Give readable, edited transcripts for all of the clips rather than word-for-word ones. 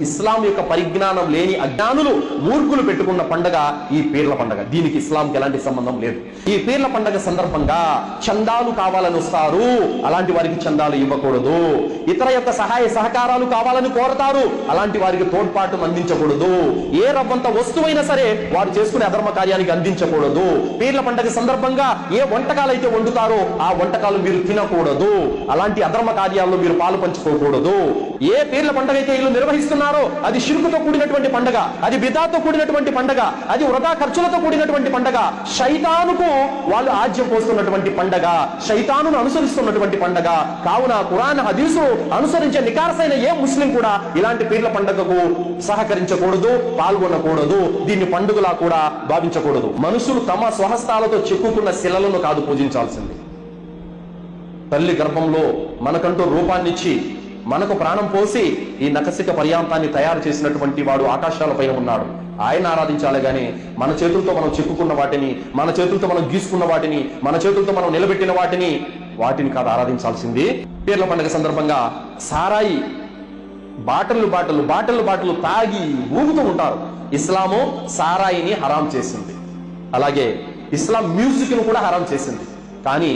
ఇస్లాం యొక్క పరిజ్ఞానం లేని అజ్ఞానులు మూర్ఖులు పెట్టుకున్న పండగ ఈ పీర్ల పండగ. దీనికి ఇస్లాంకి ఎలాంటి సంబంధం లేదు. ఈ పీర్ల పండగ సందర్భంగా చందాలు కావాలని వస్తారు, అలాంటి వారికి చందాలు ఇవ్వకూడదు. ఇతర యొక్క సహాయ సహకారాలు కావాలని కోరతారు, అలాంటి వారికి తోడ్పాటు అందించకూడదు. ఏ రవ్వంత వస్తువైనా సరే వారు చేసుకునే అధర్మ కార్యానికి అందించకూడదు. పీర్ల పండగ సందర్భంగా ఏ వంటకాలు అయితే వండుతారో ఆ వంటకాలు మీరు తినకూడదు. అలాంటి అధర్మ కార్యాల్లో మీరు పాలు పంచుకోకూడదు. ఏ పీర్ల పండగ అయితే వీళ్ళు నిర్వహిస్తున్నారో అది షిర్కుతో కూడినటువంటి పండగ, అది బిదాతో కూడినటువంటి పండగ, అది వృధా ఖర్చులతో కూడినటువంటి పండగ, శైతానుకు వాళ్ళు ఆజ్యం పోస్తున్నటువంటి పండగ, శైతానును అనుసరిస్తున్నటువంటి పండగ. కావున ఖురాన్ హదీసు అనుసరించే నికార్సైన ఏ ముస్లిం కూడా ఇలాంటి పీర్ల పండగకు సహకరించకూడదు, పాల్గొనకూడదు. దీన్ని పండుగలా కూడా భావించకూడదు. మనుషులు తమ స్వహస్తాలతో చెక్కుకున్న శిలలను కాదు పూజించాల్సింది. తల్లి గర్భంలో మనకంటూ రూపాన్నిచ్చి మనకు ప్రాణం పోసి ఈ నకసిక పర్యాంతాన్ని తయారు చేసినటువంటి వాడు ఆకాశాలపైన ఉన్నాడు, ఆయన ఆరాధించాలి. గాని మన చేతులతో మనం చెక్కుకున్న వాటిని, మన చేతులతో మనం గీసుకున్న వాటిని, మన చేతులతో మనం నిలబెట్టిన వాటిని కాదు ఆరాధించాల్సింది. పీర్ల పండుగ సందర్భంగా సారాయి బాటలు తాగి ఊగుతూ ఉంటారు. ఇస్లాము సారాయిని హరాం చేసింది, అలాగే ఇస్లాం మ్యూజిక్ ను కూడా హరాం చేసింది. కానీ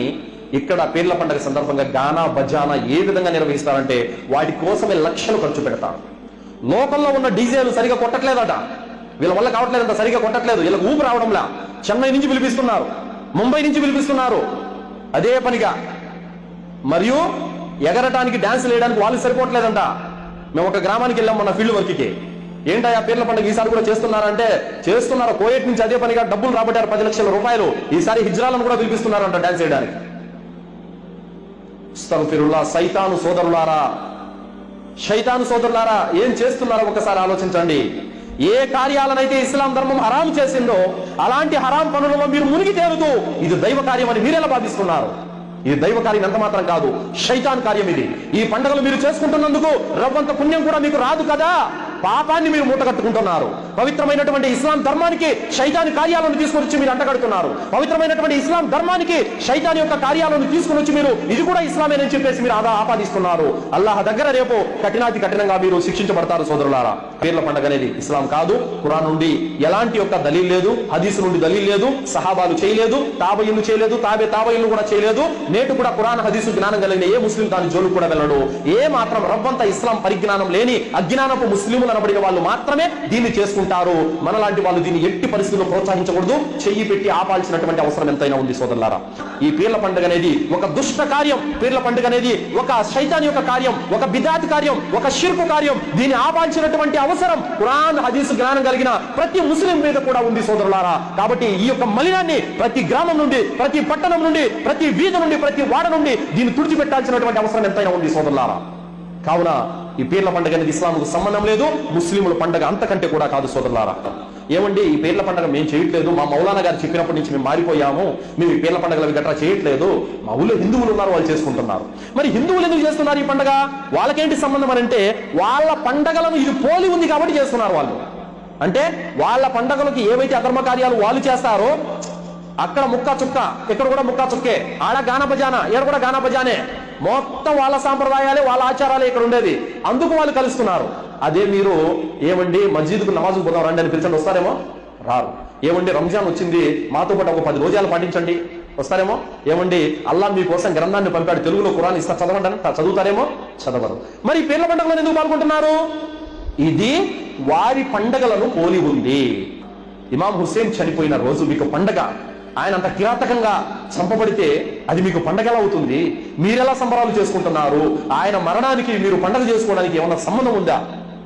ఇక్కడ పీర్ల పండుగ సందర్భంగా గానా బజానా ఏ విధంగా నిర్వహిస్తారంటే వాటి కోసమే లక్షలు ఖర్చు పెడతారు. లోకల్లో ఉన్న డీజేలు సరిగా కొట్టట్లేదట, వీళ్ళ వల్ల కావట్లేదంట, సరిగా కొట్టట్లేదు, వీళ్ళకి ఊపు రావడంలా. చెన్నై నుంచి పిలిపిస్తున్నారు, ముంబై నుంచి పిలిపిస్తున్నారు అదే పనిగా. మరియు ఎగరటానికి డాన్స్ వేయడానికి వాళ్ళు సరిపోవట్లేదంట. మేము ఒక గ్రామానికి వెళ్ళాం మొన్న ఫీల్డ్ వర్క్కి. ఏంటయ్యా పీర్ల పండుగ ఈసారి కూడా చేస్తున్నారంటే చేస్తున్నారు. కోయేట్ నుంచి అదే పనిగా డబ్బులు రాబట్టారు 10 లక్షల రూపాయలు. ఈసారి హిజ్రాలను కూడా పిలిపిస్తున్నారంట డాన్స్ వేయడానికి. సైతాను సోదరులారా ఏం చేస్తున్నారో ఒకసారి ఆలోచించండి. ఏ కార్యాలనైతే ఇస్లాం ధర్మం హరాం చేసిందో అలాంటి హరాం పనులలో మీరు మునిగి తేలుతూ ఇది దైవ కార్యం అని మీరెలా భావిస్తున్నారు? ఇది దైవ కార్యం ఎంత మాత్రం కాదు, శైతాన్ కార్యం ఇది. ఈ పండుగలు మీరు చేసుకుంటున్నందుకు రవ్వంత పుణ్యం కూడా మీకు రాదు కదా, పాపాన్ని మీరు మూటగట్టుకుంటున్నారు. పవిత్రమైనటువంటి ఇస్లాం ధర్మానికి శైతాని కార్యాలను తీసుకొని వచ్చి మీరు అంటగడుతున్నారు. పవిత్రమైనటువంటి ఇస్లాం ధర్మానికి శైతాని యొక్క కార్యాలను తీసుకుని వచ్చి మీరు ఇది కూడా ఇస్లామేనని చెప్పేసి మీరు ఆపాదిస్తున్నారు. అల్లాహ్ దగ్గర రేపు కఠినంగా మీరు శిక్షించబడతారు. సోదరులారా, పీర్ల పండుగ అనేది ఇస్లాం కాదు. ఖురాన్ నుండి ఎలాంటి యొక్క దలీల్ లేదు, హదీసు నుండి దలీల్ లేదు, సహాబాలు చేయలేదు, తాబయిలు చేయలేదు, తాబయిలు కూడా చేయలేదు. నేటి కూడా ఖురాన్ హదీసు జ్ఞానం కలిగిన ఏ ముస్లిం దాని జోలు కూడా వెళ్ళడు. ఏ మాత్రం రవ్వంత ఇస్లాం పరిజ్ఞానం లేని అజ్ఞానపు ముస్లిములు అనబడిన వాళ్ళు మాత్రమే దీన్ని చేసుకుంటారు. మనలాంటి వాళ్ళు దీన్ని ఎట్టి పరిస్థితుల్లో ప్రోత్సహించకూడదు, చెయ్యి పెట్టి ఆపాల్సినటువంటి అవసరం ఎంతైనా ఉంది. సోదరులారా, ఈ పీర్ల పండుగ అనేది ఒక దుష్ట కార్యం. పీర్ల పండుగ అనేది ఒక శైతాన్ యొక్క కార్యం, ఒక బిదాత్ కార్యం, ఒక షిర్కు కార్యం. దీన్ని ఆపాల్సినటువంటి అవసరం ఖురాన్ హదీసు జ్ఞానం కలిగిన ప్రతి ముస్లిం మీద కూడా ఉంది. సోదరులారా, కాబట్టి ఈ యొక్క మలినాన్ని ప్రతి గ్రామం నుండి, ప్రతి పట్టణం నుండి, ప్రతి వీధి నుండి, ప్రతి వాడ నుండి దీన్ని తుడిచిపెట్టాల్సినటువంటి అవసరం ఎంతైనా ఉంది. సోదరులారా, కావున ఈ పీర్ల పండుగ అనేది ఇస్లాంకు సంబంధం లేదు, ముస్లింల పండుగ అంతకంటే కూడా కాదు. సోదరులారా, ఏమండి ఈ పీర్ల పండుగ మేము చేయట్లేదు, మా మౌలానా గారు చెప్పినప్పటి నుంచి మేము మారిపోయాము, మేము ఈ పీర్ల పండుగలు గట్రా చేయట్లేదు, మా ఊళ్ళో హిందువులు ఉన్నారు వాళ్ళు చేసుకుంటున్నారు. మరి హిందువులు ఎందుకు చేస్తున్నారు ఈ పండుగ? వాళ్ళకేంటి సంబంధం అని అంటే వాళ్ళ పండగలను ఇది పోలి ఉంది కాబట్టి చేస్తున్నారు వాళ్ళు. అంటే వాళ్ళ పండగలకి ఏవైతే అధర్మ కార్యాలు వాళ్ళు చేస్తారో అక్కడ ముక్కా చుక్క, ఇక్కడ కూడా ముక్కా చుక్కే, ఆడ గానా బజానా, ఇక్కడ కూడా గానా బజానే, మొత్తం వాళ్ళ సాంప్రదాయాలే వాళ్ళ ఆచారాలే ఇక్కడ ఉండేది. అందుకు వాళ్ళు కలుస్తున్నారు. అదే మీరు ఏమండి మస్జిద్కు నమాజుకు పోదాం రండి అని పిలిచండి, వస్తారేమో? రారు. ఏమండి రంజాన్ వచ్చింది మాతో పాటు ఒక 10 రోజాలు పాటించండి, వస్తారేమో? ఏమండి అల్లా మీకోసం గ్రంథాన్ని పంపాడు, తెలుగులో ఖురాన్ ఇస్తా చదవండి అని చదువుతారేమో? చదవరు. మరి పీర్ల పండుగలో ఎందుకు పాల్గొంటున్నారు? ఇది వారి పండగలను పోలి ఉంది. ఇమాం హుస్సేన్ చనిపోయిన రోజు మీకు పండగ, ఆయన అంత కిరాతకంగా చంపబడితే అది మీకు పండగ ఎలా అవుతుంది? మీరెలా సంబరాలు చేసుకుంటున్నారు? ఆయన మరణానికి మీరు పండగ చేసుకోవడానికి ఏమన్నా సంబంధం ఉందా?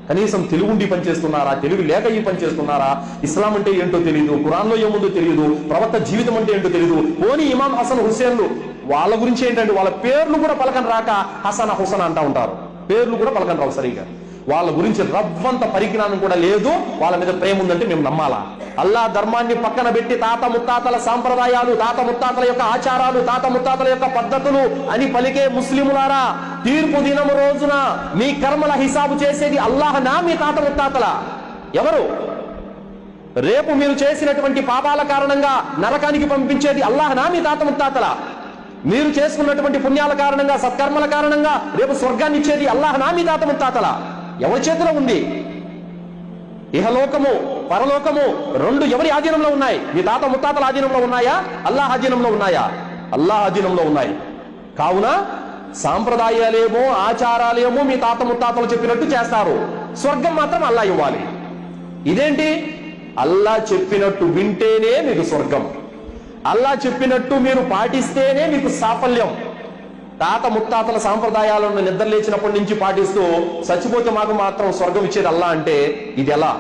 కనీసం తెలుగుండి పనిచేస్తున్నారా? తెలుగు లేక ఈ పని చేస్తున్నారా? ఇస్లాం అంటే ఏంటో తెలియదు, ఖురాన్లో ఏముందో తెలియదు, ప్రవక్త జీవితం అంటే ఏంటో తెలియదు. పోనీ ఇమాం హసన్ హుస్సేన్లు వాళ్ళ గురించి ఏంటంటే వాళ్ళ పేర్లు కూడా పలకని రాక హసన్ హుసన్ అంటా ఉంటారు, పేర్లు కూడా పలకని రావు సరిగా. వాళ్ళ గురించి రవ్వంత పరిజ్ఞానం కూడా లేదు. వాళ్ళ మీద ప్రేమ ఉందంటే మేము నమ్మాలా? అల్లా ధర్మాన్ని పక్కన పెట్టి తాత ముత్తాతల సాంప్రదాయాలు, తాత ముత్తాతల యొక్క ఆచారాలు, తాత ముత్తాతల యొక్క పద్ధతులు అని పలికే ముస్లిములారా, తీర్పు దినము రోజున మీ కర్మల హిసాబు చేసేది అల్లాహ్ నా మీ తాత ముత్తాతల? ఎవరు? రేపు మీరు చేసినటువంటి పాపాల కారణంగా నరకానికి పంపించేది అల్లాహ్ నా మీ తాత ముత్తాతల? మీరు చేసుకున్నటువంటి పుణ్యాల కారణంగా, సత్కర్మల కారణంగా రేపు స్వర్గాన్ని ఇచ్చేది అల్లాహ్ నా మీ తాత ముత్తాతల? ఎవరి చేతిలో ఉంది? ఇహలోకము పరలోకము రెండు ఎవరి ఆధీనంలో ఉన్నాయి? మీ తాత ముత్తాతల ఆధీనంలో ఉన్నాయా? అల్లాహ్ ఆధీనంలో ఉన్నాయా? అల్లాహ్ ఆధీనంలో ఉన్నాయి. కావున సాంప్రదాయాలేమో ఆచారాలేమో మీ తాత ముత్తాతలు చెప్పినట్టు చేస్తారు, స్వర్గం మాత్రం అల్లాహ్ ఇవ్వాలి. ఇదేంటి? అల్లాహ్ చెప్పినట్టు వింటేనే మీకు స్వర్గం, అల్లాహ్ చెప్పినట్టు మీరు పాటిస్తేనే మీకు సాఫల్యం. తాత ముత్తాతల సాంప్రదాయాలను నిద్రలేచినప్పటి నుంచి పాటిస్తూ చచ్చిపోతే మాకు మాత్రం స్వర్గం ఇచ్చేది అల్లాహ్ అంటే ఇది ఎలా?